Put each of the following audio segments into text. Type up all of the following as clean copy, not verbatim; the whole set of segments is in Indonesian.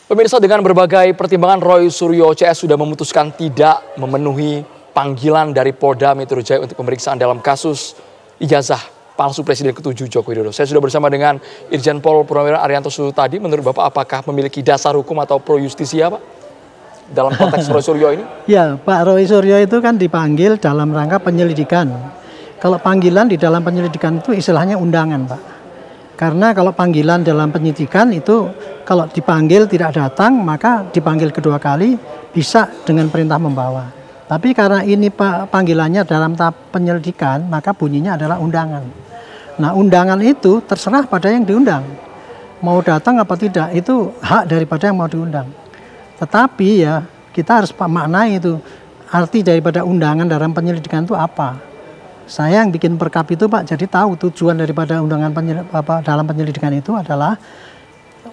Pemirsa, dengan berbagai pertimbangan, Roy Suryo CS sudah memutuskan tidak memenuhi panggilan dari Polda Metro Jaya untuk pemeriksaan dalam kasus ijazah palsu Presiden ke-7 Joko Widodo. Saya sudah bersama dengan Irjen Pol Purnawirawan Arianto Sutadi. Menurut Bapak, apakah memiliki dasar hukum atau pro justisia, Pak, dalam konteks Roy Suryo ini? Ya, Pak Roy Suryo itu kan dipanggil dalam rangka penyelidikan. Kalau panggilan di dalam penyelidikan itu istilahnya undangan, Pak. Karena kalau panggilan dalam penyidikan itu kalau dipanggil tidak datang, maka dipanggil kedua kali bisa dengan perintah membawa. Tapi karena ini Pak panggilannya dalam tahap penyelidikan, maka bunyinya adalah undangan. Nah, undangan itu terserah pada yang diundang. Mau datang apa tidak, itu hak daripada yang mau diundang. Tetapi ya kita harus maknai itu, arti daripada undangan dalam penyelidikan itu apa. Saya yang bikin perkap itu, Pak, jadi tahu tujuan daripada undangan dalam penyelidikan itu adalah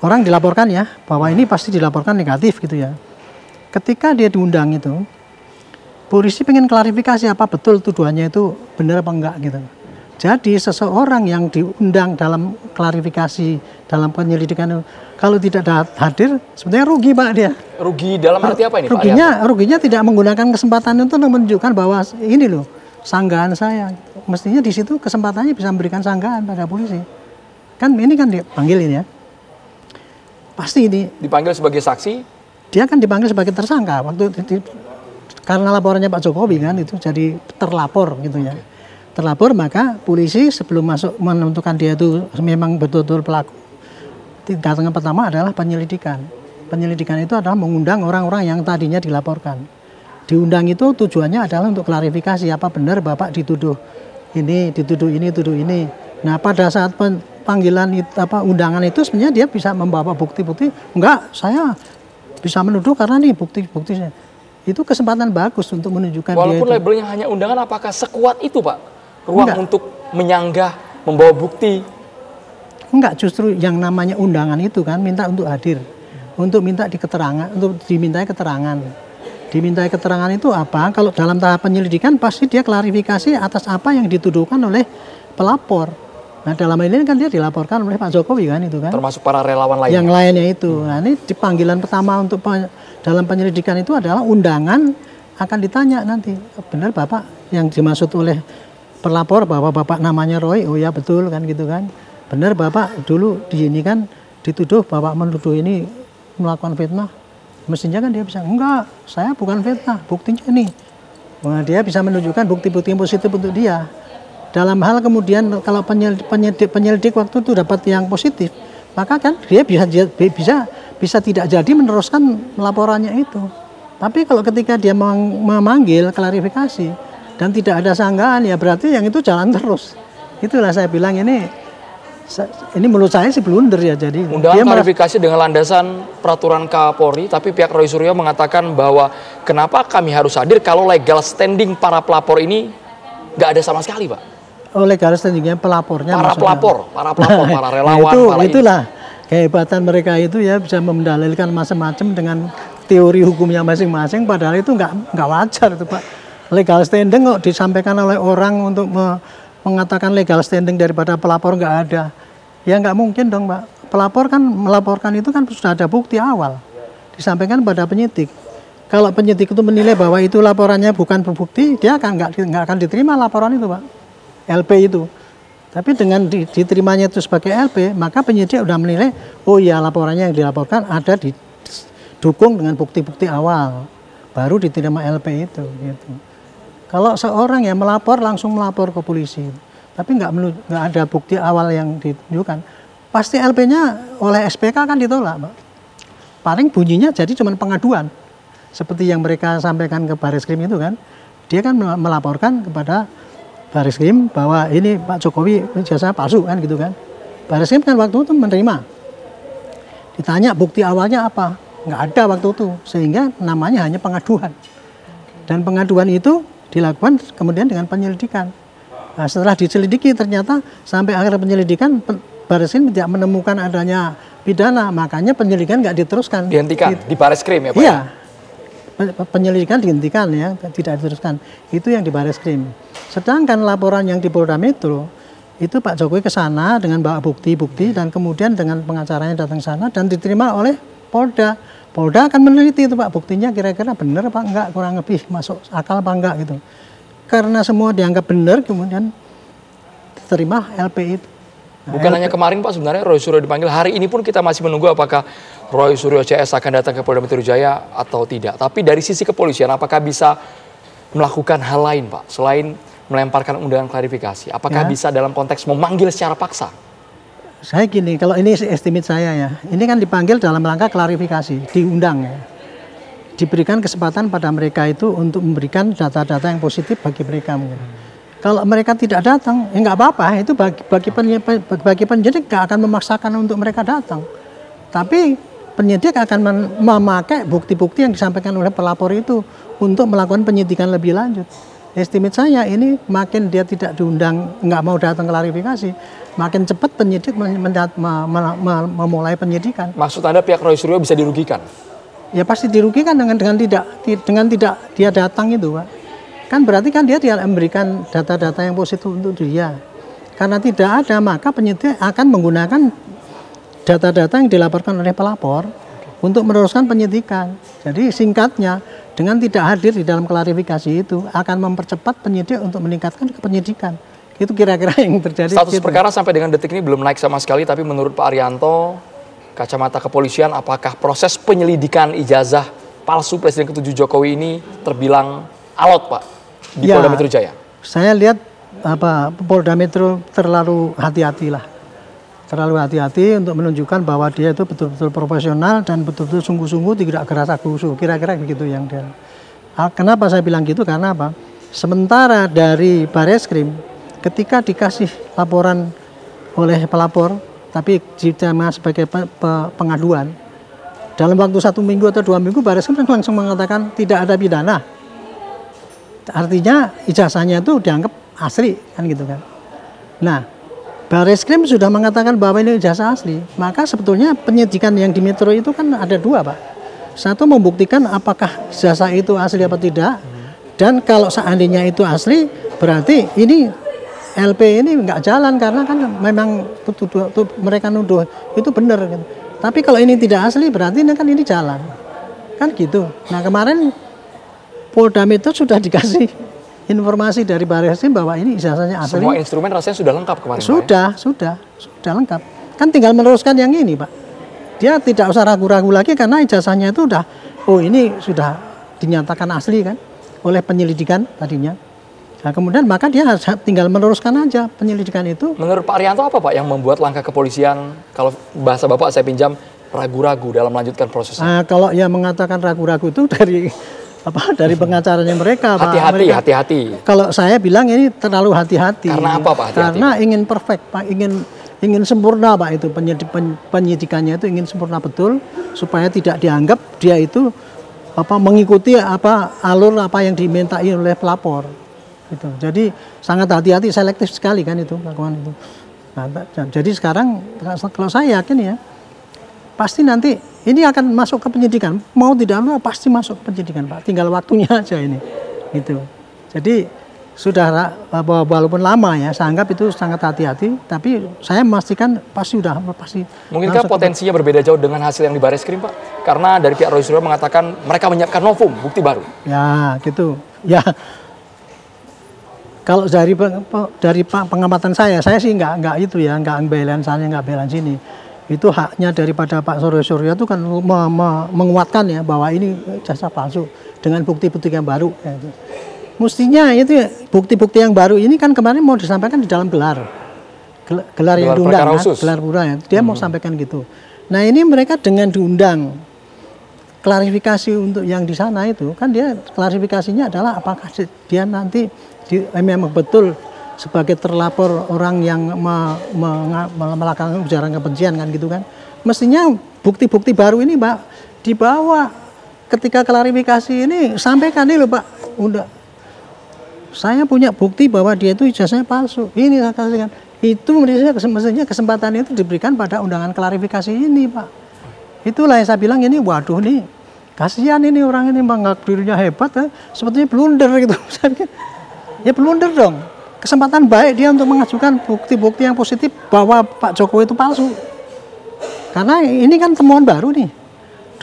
orang dilaporkan ya, bahwa ini pasti dilaporkan negatif gitu ya. Ketika dia diundang itu, polisi pengen klarifikasi apa betul tuduhannya itu benar apa enggak gitu. Jadi seseorang yang diundang dalam klarifikasi dalam penyelidikan itu, kalau tidak hadir, sebenarnya rugi, Pak, dia. Rugi dalam arti apa ini, Pak? Ruginya tidak menggunakan kesempatan itu untuk menunjukkan bahwa ini loh, sanggahan saya. Mestinya di situ kesempatannya bisa memberikan sanggahan pada polisi. Kan ini kan dipanggil ini ya. Pasti ini dipanggil sebagai saksi. Dia kan dipanggil sebagai tersangka waktu karena laporannya Pak Jokowi kan itu jadi terlapor gitu ya. Terlapor, maka polisi sebelum masuk menentukan dia itu memang betul-betul pelaku. Tingkatan pertama adalah penyelidikan. Penyelidikan itu adalah mengundang orang-orang yang tadinya dilaporkan. Diundang itu tujuannya adalah untuk klarifikasi apa benar Bapak dituduh ini, dituduh ini, tuduh ini. Nah, pada saat panggilan undangan itu sebenarnya dia bisa membawa bukti-bukti. Enggak, saya bisa menuduh karena nih bukti-buktinya. Itu kesempatan bagus untuk menunjukkan walaupun dia labelnya hanya undangan, apakah sekuat itu, Pak? Ruang untuk menyanggah, membawa bukti? Enggak, justru yang namanya undangan itu kan minta untuk hadir. Untuk minta dimintai keterangan. Dimintai keterangan itu apa? Kalau dalam tahap penyelidikan pasti dia klarifikasi atas apa yang dituduhkan oleh pelapor. Nah, dalam ini kan dia dilaporkan oleh Pak Jokowi kan itu kan. Termasuk para relawan lainnya. Yang lainnya itu. Nah, ini di panggilan pertama untuk dalam penyelidikan itu adalah undangan akan ditanya nanti. Benar Bapak yang dimaksud oleh pelapor bahwa Bapak namanya Roy? Oh ya betul kan gitu kan. Benar Bapak dulu di sini kan dituduh Bapak menuduh ini melakukan fitnah. Mestinya kan dia bisa, enggak, saya bukan fitnah, buktinya ini. Nah, dia bisa menunjukkan bukti-bukti yang positif untuk dia. Dalam hal kemudian kalau penyelidik waktu itu dapat yang positif, maka kan dia bisa tidak jadi meneruskan laporannya itu. Tapi kalau ketika dia memanggil klarifikasi dan tidak ada sanggahan, ya berarti yang itu jalan terus. Itulah saya bilang ini menurut saya sih blunder ya. Jadi undangan klarifikasi dengan landasan peraturan Kapolri, tapi pihak Roy Suryo mengatakan bahwa kenapa kami harus hadir kalau legal standing para pelapor ini nggak ada sama sekali, Pak. Oh, legal standingnya pelapornya. Para pelapor, para relawan, itulah kehebatan mereka itu ya, bisa mendalilkan macam-macam dengan teori hukumnya masing-masing, padahal itu nggak wajar itu, Pak. Legal standing kok disampaikan oleh orang untuk mengatakan legal standing daripada pelapor nggak ada. Ya nggak mungkin dong, Pak. Pelapor kan melaporkan itu kan sudah ada bukti awal. Disampaikan pada penyidik. Kalau penyidik itu menilai bahwa itu laporannya bukan berbukti, dia nggak akan diterima laporan itu, Pak. LP itu. Tapi dengan diterimanya itu sebagai LP, maka penyidik sudah menilai, oh ya laporannya yang dilaporkan ada didukung dengan bukti-bukti awal. Baru diterima LP itu. Gitu. Kalau seorang yang melapor langsung melapor ke polisi, tapi nggak ada bukti awal yang ditunjukkan, pasti LP-nya oleh SPK kan ditolak, Pak. Paling bunyinya jadi cuma pengaduan, seperti yang mereka sampaikan ke Bareskrim itu kan, dia kan melaporkan kepada Bareskrim bahwa ini Pak Jokowi ijazah palsu kan gitu kan. Bareskrim kan waktu itu menerima, ditanya bukti awalnya apa, nggak ada waktu itu, sehingga namanya hanya pengaduan. Dan pengaduan itu dilakukan kemudian dengan penyelidikan. Nah, setelah diselidiki ternyata sampai akhir penyelidikan Bareskrim tidak menemukan adanya pidana, makanya penyelidikan nggak diteruskan. Dihentikan di Bareskrim ya, Pak? Iya, penyelidikan dihentikan ya, tidak diteruskan. Itu yang di Bareskrim. Sedangkan laporan yang di Polda Metro itu Pak Jokowi ke sana dengan bawa bukti-bukti dan kemudian dengan pengacaranya datang ke sana dan diterima oleh Polda. Polda akan meneliti itu Pak, buktinya kira-kira benar apa enggak, kurang lebih masuk akal apa enggak gitu. Karena semua dianggap benar, kemudian diterima LP itu. Nah, Bukan hanya kemarin Pak, sebenarnya Roy Suryo dipanggil. Hari ini pun kita masih menunggu apakah Roy Suryo CS akan datang ke Polda Metro Jaya atau tidak. Tapi dari sisi kepolisian, apakah bisa melakukan hal lain Pak, selain melemparkan undangan klarifikasi? Apakah bisa dalam konteks memanggil secara paksa? Saya gini, kalau ini estimate saya ya, ini kan dipanggil dalam rangka klarifikasi, diundang ya. Diberikan kesempatan pada mereka itu untuk memberikan data-data yang positif bagi mereka mungkin. Kalau mereka tidak datang, ya nggak apa-apa, itu bagi penyidik nggak akan memaksakan untuk mereka datang. Tapi penyidik akan memakai bukti-bukti yang disampaikan oleh pelapor itu untuk melakukan penyidikan lebih lanjut. Estimate saya ini makin dia tidak diundang, nggak mau datang klarifikasi, makin cepat penyidik memulai penyidikan. Maksud Anda pihak Roy Suryo bisa dirugikan? Ya pasti dirugikan dengan tidak dia datang itu Pak. Kan berarti kan dia memberikan data-data yang positif untuk dia. Karena tidak ada, maka penyidik akan menggunakan data-data yang dilaporkan oleh pelapor untuk meneruskan penyidikan. Jadi singkatnya, dengan tidak hadir di dalam klarifikasi itu akan mempercepat penyidik untuk meningkatkan penyidikan. Itu kira-kira yang terjadi. Status perkara sampai dengan detik ini belum naik sama sekali, tapi menurut Pak Arianto, kacamata kepolisian, apakah proses penyelidikan ijazah palsu Presiden ke-7 Jokowi ini terbilang alot Pak di Polda Metro Jaya? Saya lihat Polda Metro terlalu hati-hati lah. Terlalu hati-hati untuk menunjukkan bahwa dia itu betul-betul profesional dan betul-betul sungguh-sungguh tidak gerasa gerusu. Kira-kira begitu yang dia. Kenapa saya bilang gitu? Karena apa? Sementara dari Bareskrim, ketika dikasih laporan oleh pelapor, tapi ditema sebagai pengaduan, dalam waktu 1 minggu atau 2 minggu Bareskrim langsung mengatakan tidak ada pidana. Artinya ijazahnya itu dianggap asli kan gitu kan. Nah, Bareskrim sudah mengatakan bahwa ini ijazah asli, maka sebetulnya penyidikan yang di Metro itu kan ada 2 Pak. Satu membuktikan apakah ijazah itu asli apa tidak, dan kalau seandainya itu asli berarti ini LP ini nggak jalan karena kan memang mereka nuduh itu benar gitu. Tapi kalau ini tidak asli berarti ini jalan. Kan gitu. Nah, kemarin Polda Metro sudah dikasih informasi dari Bareskrim bahwa ini ijazahnya asli. Semua instrumen rasanya sudah lengkap kemarin Sudah lengkap. Kan tinggal meneruskan yang ini, Pak. Dia tidak usah ragu-ragu lagi karena ijazahnya itu udah ini sudah dinyatakan asli kan oleh penyelidikan tadinya. Nah, kemudian maka dia harus tinggal meneruskan aja penyelidikan itu. Menurut Pak Arianto apa Pak yang membuat langkah kepolisian, kalau bahasa Bapak saya pinjam, ragu-ragu dalam melanjutkan prosesnya? Nah, kalau yang mengatakan ragu-ragu itu dari pengacaranya mereka, Pak. Hati-hati. Kalau saya bilang ini terlalu hati-hati. Karena apa Pak? Hati-hati? Karena ingin perfect, Pak. Ingin sempurna, Pak, itu penyidikannya itu ingin sempurna betul supaya tidak dianggap dia itu mengikuti alur yang dimintai oleh pelapor. Gitu. Jadi sangat hati-hati, selektif sekali kan itu lakukan itu. Nah, jadi sekarang kalau saya yakin ya pasti nanti ini akan masuk ke penyidikan, mau tidak mau pasti masuk ke penyidikan Pak. Tinggal waktunya aja ini, gitu. Jadi sudah walaupun lama ya, saya anggap itu sangat hati-hati, tapi saya memastikan pasti. Mungkinkah potensinya berbeda jauh dengan hasil yang di Bareskrim Pak? Karena dari pihak Roy Suryo mengatakan mereka menyiapkan novum, bukti baru. Ya gitu, ya. Kalau dari pengamatan saya sih nggak itu ya, nggak belain sana, nggak belain sini. Itu haknya daripada Pak Roy Suryo itu kan menguatkan ya bahwa ini jasa palsu dengan bukti-bukti yang baru. Ya, itu. Mestinya itu ya, bukti-bukti yang baru ini kan kemarin mau disampaikan di dalam gelar yang diundang, gelar pura ya. Dia mau sampaikan gitu. Nah ini mereka dengan diundang klarifikasi untuk yang di sana itu kan dia klarifikasinya adalah apakah dia nanti memang betul sebagai terlapor orang yang melakukan ujaran kebencian kan gitu kan. Mestinya bukti-bukti baru ini Pak dibawa ketika klarifikasi ini sampaikan nih loh Pak. Udah saya punya bukti bahwa dia itu ijazahnya palsu. Ini saya kasihkan. Itu mestinya kesempatan itu diberikan pada undangan klarifikasi ini Pak. Itulah yang saya bilang ini waduh nih kasihan ini orang ini menganggap dirinya hebat ya. Sebetulnya blunder gitu. Ya blunder dong. Kesempatan baik dia untuk mengajukan bukti-bukti yang positif bahwa Pak Jokowi itu palsu. Karena ini kan temuan baru nih.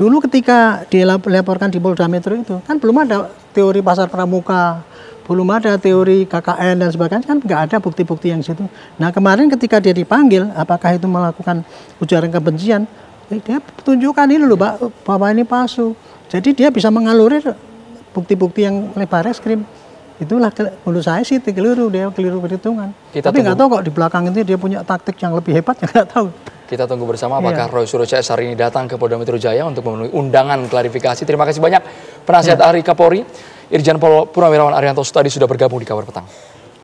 dulu ketika dilaporkan di Polda Metro itu kan belum ada teori pasar pramuka, belum ada teori KKN dan sebagainya, kan nggak ada bukti-bukti yang situ. Nah kemarin ketika dia dipanggil, apakah itu melakukan ujaran kebencian, dia tunjukkan ini loh Pak, bahwa ini palsu. Jadi dia bisa mengalurir bukti-bukti yang oleh Barreskrim. Itulah menurut saya sih keliru, dia keliru perhitungan. Tapi nggak tahu kok di belakang itu dia punya taktik yang lebih hebat, ya nggak tahu. Kita tunggu bersama apakah Roy Suryo CS hari ini datang ke Polda Metro Jaya untuk memenuhi undangan klarifikasi. Terima kasih banyak penasihat ahli Kapolri, Irjen Pol Purnawirawan Arianto tadi sudah bergabung di Kabar Petang.